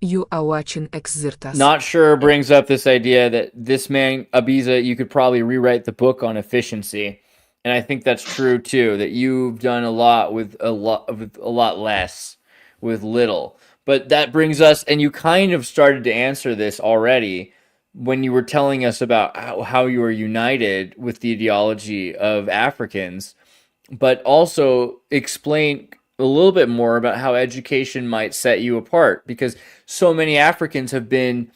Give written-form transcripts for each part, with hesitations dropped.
You are watching Xirtus. Not sure brings up this idea that this man Abiza, you could probably rewrite the book on efficiency, and I think that's true too. That you've done a lot less with little. But that brings us, and you kind of started to answer this already when you were telling us about how you were united with the ideology of Africans, but also explain a little bit more about how education might set you apart because so many Africans have been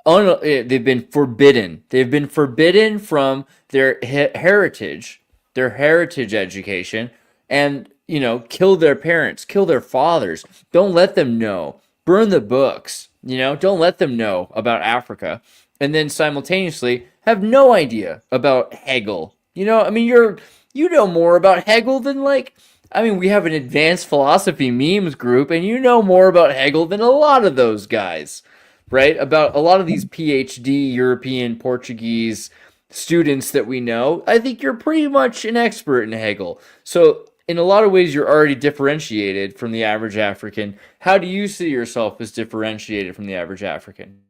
they've been forbidden. They've been forbidden from their their heritage education, and kill their parents, kill their fathers. Don't let them know. Burn the books. Don't let them know about Africa, and then simultaneously have no idea about Hegel. I mean, you know more about Hegel than we have an advanced philosophy memes group, and you know more about Hegel than a lot of those guys, right? About a lot of these PhD European Portuguese students that we know. I think you're pretty much an expert in Hegel. So, in a lot of ways, you're already differentiated from the average African. How do you see yourself as differentiated from the average African?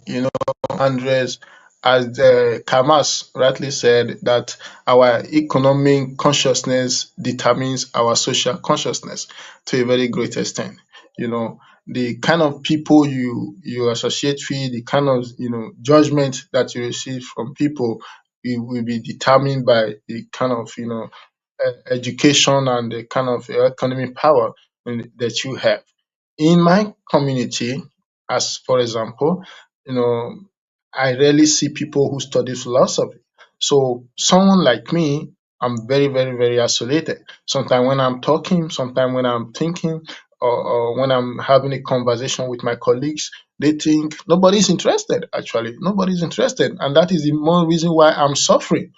You know, Andres, as Kamas rightly said, that our economic consciousness determines our social consciousness to a very great extent. You know, the kind of people you associate with, the kind of judgment that you receive from people, it will be determined by the kind of education and the kind of economic power that you have. In my community, as for example, you know, I rarely see people who study philosophy. So someone like me, I'm very, very, very isolated. Sometimes when I'm talking, sometimes when I'm thinking, or when I'm having a conversation with my colleagues, they think nobody's interested. Actually, nobody's interested, and that is the more reason why I'm suffering.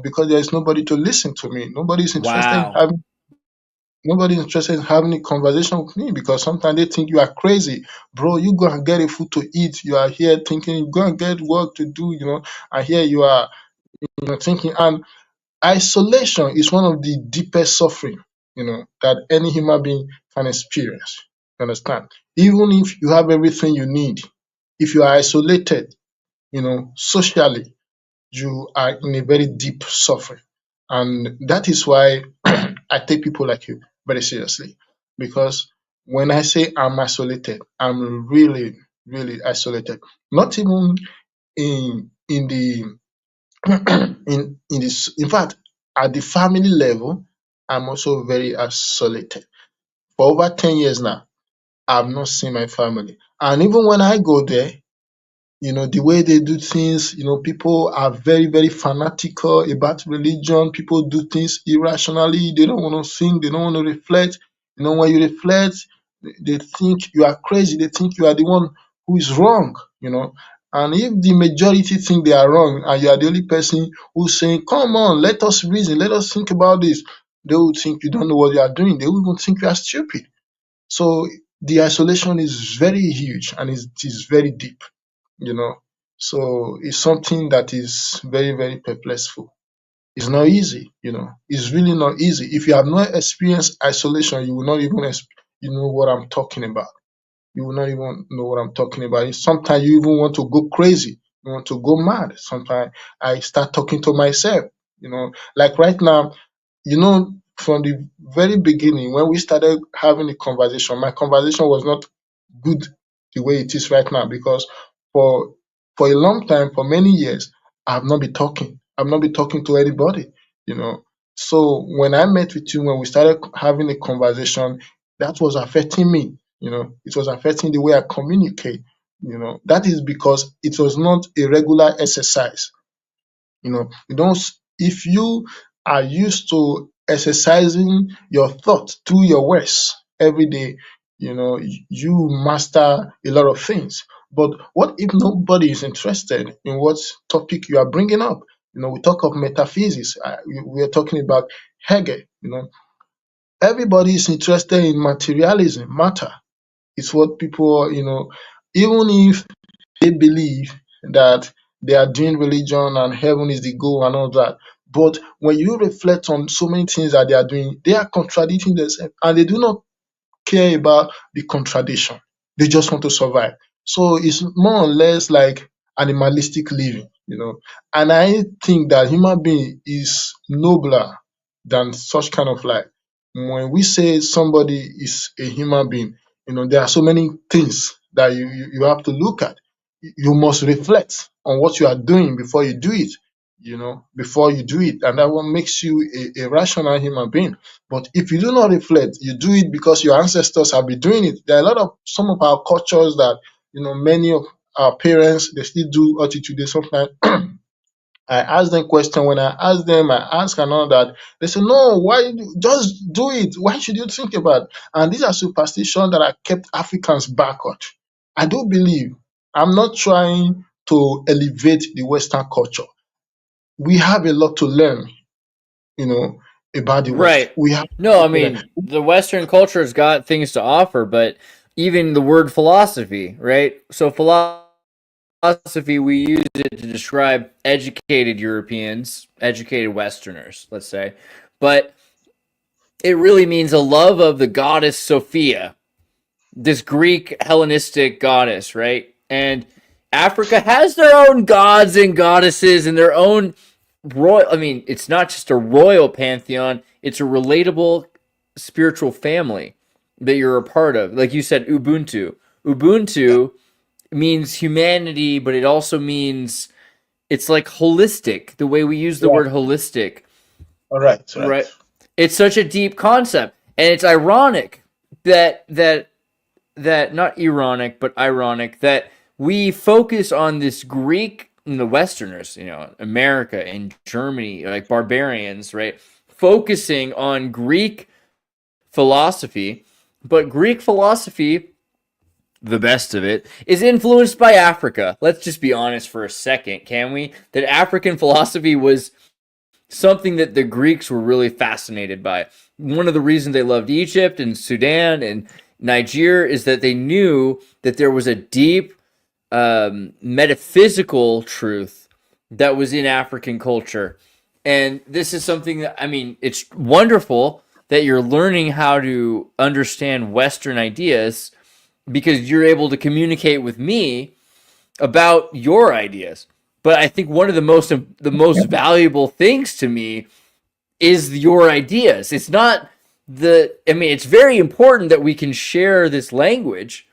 Because there is nobody to listen to me. Wow. Nobody's interested in having a conversation with me because sometimes they think you are crazy. Bro, you go and get a food to eat. You are here thinking you go and get work to do, and here you are, thinking. And isolation is one of the deepest suffering, that any human being can experience. You understand? Even if you have everything you need, if you are isolated, socially, you are in a very deep suffering. And that is why I take people like you very seriously. Because when I say I'm isolated, I'm really, really isolated. Not even in the in fact, at the family level, I'm also very isolated. For over 10 years now, I've not seen my family. And even when I go there, the way they do things, people are very, very fanatical about religion. People do things irrationally. They don't want to think. They don't want to reflect. When you reflect, they think you are crazy. They think you are the one who is wrong. And if the majority think they are wrong and you are the only person who's saying, come on, let us reason, let us think about this, they will think you don't know what you are doing. They will even think you are stupid. So the isolation is very huge and it is very deep you know. So it's something that is very, very perplexing. It's not easy. It's really not easy. If you have not experienced isolation, you will not even know what I'm talking about. You will not even know what I'm talking about. Sometimes you even want to go crazy. You want to go mad. Sometimes I start talking to myself. Like right now, from the very beginning, when we started having a conversation, my conversation was not good the way it is right now because for for a long time, for many years, I've not been talking. I've not been talking to anybody, you know. So when I met with you, when we started having a conversation, that was affecting me. It was affecting the way I communicate. That is because it was not a regular exercise. You don't. If you are used to exercising your thought through your words every day, you master a lot of things. But what if nobody is interested in what topic you are bringing up? We talk of metaphysics. We are talking about Hegel. Everybody is interested in materialism, matter. It's what people, even if they believe that they are doing religion and heaven is the goal and all that. But when you reflect on so many things that they are doing, they are contradicting themselves and they do not care about the contradiction. They just want to survive. So it's more or less like animalistic living, you know. And I think that human being is nobler than such kind of life. When we say somebody is a human being, you know, there are so many things that you have to look at. You must reflect on what you are doing before you do it, you know, before you do it. And that what makes you a rational human being. But if you do not reflect, you do it because your ancestors have been doing it. There are a lot of some of our cultures that, you know, many of our parents, they still do until today. Sometimes I ask them question. When I ask them, I ask another that they say, no, just do it? Why should you think about it? And these are superstitions that have kept Africans backward. I do believe, I'm not trying to elevate the Western culture. We have a lot to learn, you know, about the West. Right. We have No, I to learn. mean, the Western culture has got things to offer, but even the word philosophy, right? So philosophy, we use it to describe educated Europeans, educated Westerners, let's say. But it really means a love of the goddess Sophia, this Greek Hellenistic goddess, right? And Africa has their own gods and goddesses and their own royal. I mean, it's not just a royal pantheon, it's a relatable spiritual family that you're a part of. Like you said, Ubuntu. Ubuntu means humanity, but it also means it's like holistic, the way we use the Yeah. word holistic, All right. Right. right? It's such a deep concept. And it's ironic that not ironic, but ironic that we focus on this Greek, the Westerners, you know, America and Germany, like barbarians, right? Focusing on Greek philosophy, but Greek philosophy, the best of it, is influenced by Africa. Let's just be honest for a second, can we? That African philosophy was something that the Greeks were really fascinated by. One of the reasons they loved Egypt and Sudan and Niger is that they knew that there was a deep metaphysical truth that was in African culture. And this is something that, I mean, it's wonderful that you're learning how to understand Western ideas because you're able to communicate with me about your ideas. But I think one of the most valuable things to me is your ideas. It's not I mean, it's very important that we can share this language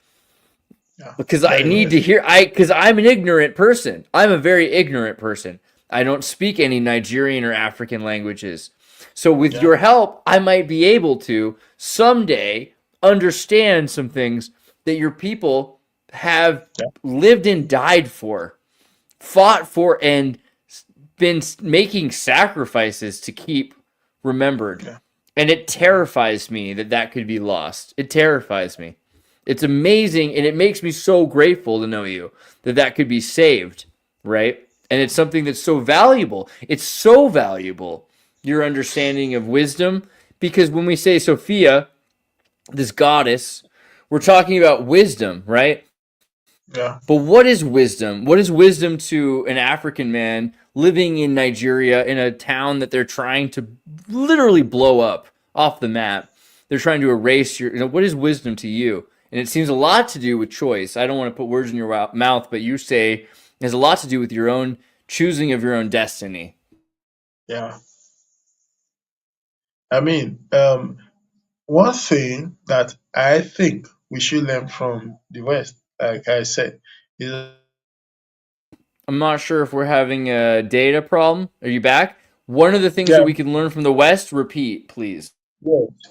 Yeah. because I Very need well. to hear because I'm an ignorant person. I'm a very ignorant person. I don't speak any Nigerian or African languages. So with Yeah. your help, I might be able to someday understand some things that your people have Yeah. lived and died for, fought for, and been making sacrifices to keep remembered. Yeah. And it terrifies me that that could be lost. It terrifies me. It's amazing, and it makes me so grateful to know you that that could be saved, right? And it's something that's so valuable. It's so valuable, your understanding of wisdom, because when we say Sophia, this goddess, we're talking about wisdom, right? Yeah. But what is wisdom? What is wisdom to an African man living in Nigeria in a town that they're trying to literally blow up off the map? They're trying to erase what is wisdom to you? And it seems a lot to do with choice. I don't want to put words in your mouth, but you say it has a lot to do with your own choosing of your own destiny. Yeah. I mean, one thing that I think we should learn from the West, like I said, is I'm not sure if we're having a data problem. Are you back? One of the things yeah, that we can learn from the West, repeat, please.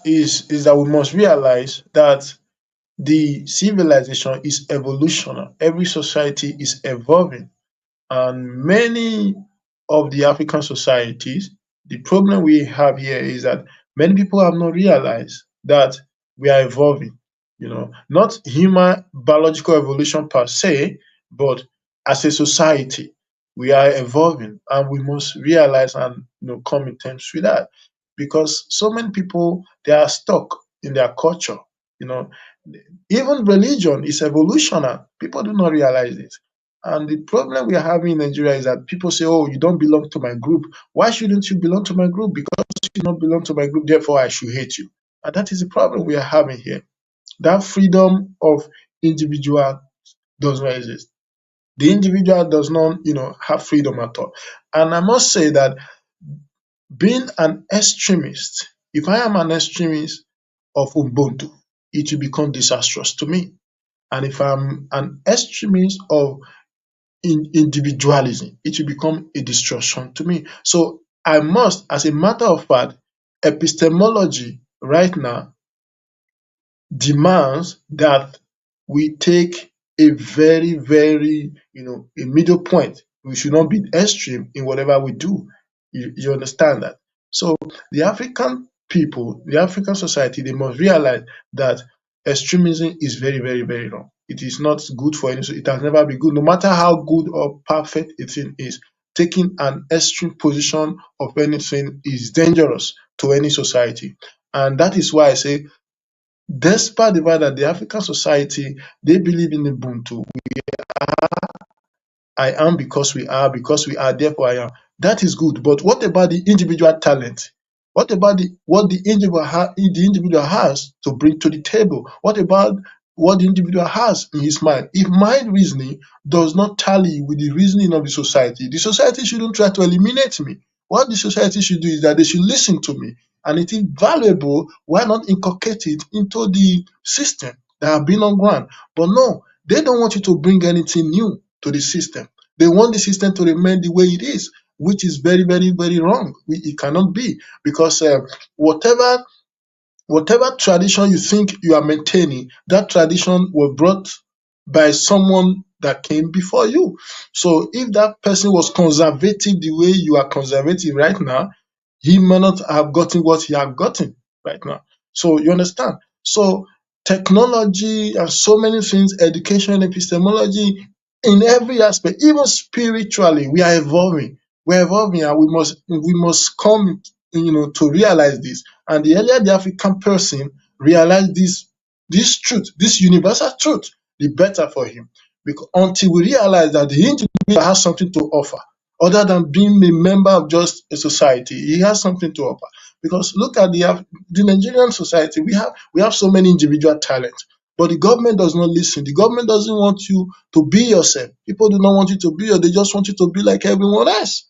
is that we must realize that the civilization is evolutionary. Every society is evolving. And many of the African societies, the problem we have here is that many people have not realized that we are evolving. You know, not human biological evolution per se, but as a society, we are evolving, and we must realize and come in terms with that, because so many people, they are stuck in their culture. You know, even religion is evolutionary. People do not realize it. And the problem we are having in Nigeria is that people say, oh, you don't belong to my group. Why shouldn't you belong to my group? Because you don't belong to my group, therefore I should hate you. And that is the problem we are having here. That freedom of individual does not exist. The individual does not, have freedom at all. And I must say that being an extremist, if I am an extremist of Ubuntu, it will become disastrous to me. And if I'm an extremist of individualism, it will become a destruction to me. So I must, as a matter of fact, epistemology right now demands that we take a very, very, a middle point. We should not be extreme in whatever we do. You understand that? So the African people, the African society, they must realize that extremism is very, very, very wrong. It is not good for any. It has never been good, no matter how good or perfect a thing is. Taking an extreme position of anything is dangerous to any society, and that is why I say, despite the fact that the African society, they believe in Ubuntu, I am because we are, therefore I am. That is good. But what about the individual talent? What about what the individual has to bring to the table? What about what the individual has in his mind? If my reasoning does not tally with the reasoning of the society shouldn't try to eliminate me. What the society should do is that they should listen to me. And it is valuable, why not inculcate it into the system that have been on ground? But no, they don't want you to bring anything new to the system. They want the system to remain the way it is, which is very, very, very wrong. It cannot be, because whatever tradition you think you are maintaining, that tradition was brought by someone that came before you. So if that person was conservative the way you are conservative right now, he may not have gotten what he has gotten right now. So you understand? So technology and so many things, education, epistemology, in every aspect, even spiritually, we are evolving. We're evolving, and we must come, to realize this. And the earlier the African person realized this truth, this universal truth, the better for him. Because until we realize that the individual has something to offer, other than being a member of just a society, he has something to offer. Because look at the Nigerian society, we have so many individual talents, but the government does not listen. The government doesn't want you to be yourself. People do not want you to be, or they just want you to be like everyone else.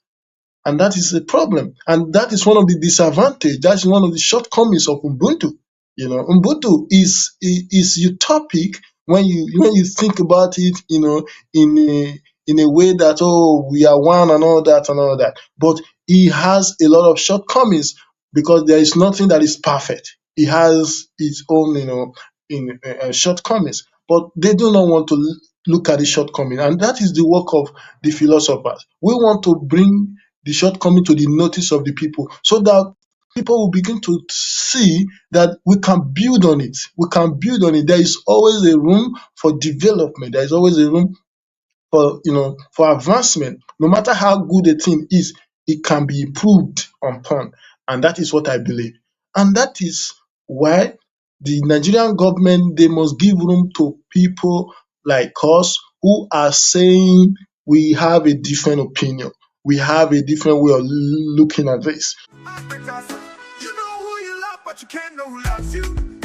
And that is a problem. And that is one of the disadvantages. That's one of the shortcomings of Ubuntu. Ubuntu is utopic when you think about it, in a way that, oh, we are one and all that. But it has a lot of shortcomings, because there is nothing that is perfect. It has its own, shortcomings. But they do not want to look at the shortcoming, and that is the work of the philosophers. We want to bring the shortcoming to the notice of the people, so that people will begin to see that we can build on it. We can build on it. There is always a room for development. There is always a room for advancement. No matter how good a thing is, it can be improved upon. And that is what I believe. And that is why the Nigerian government, they must give room to people like us who are saying we have a different opinion. We have a different way of looking at this. Africa, you know who you love, but you can't know who loves you.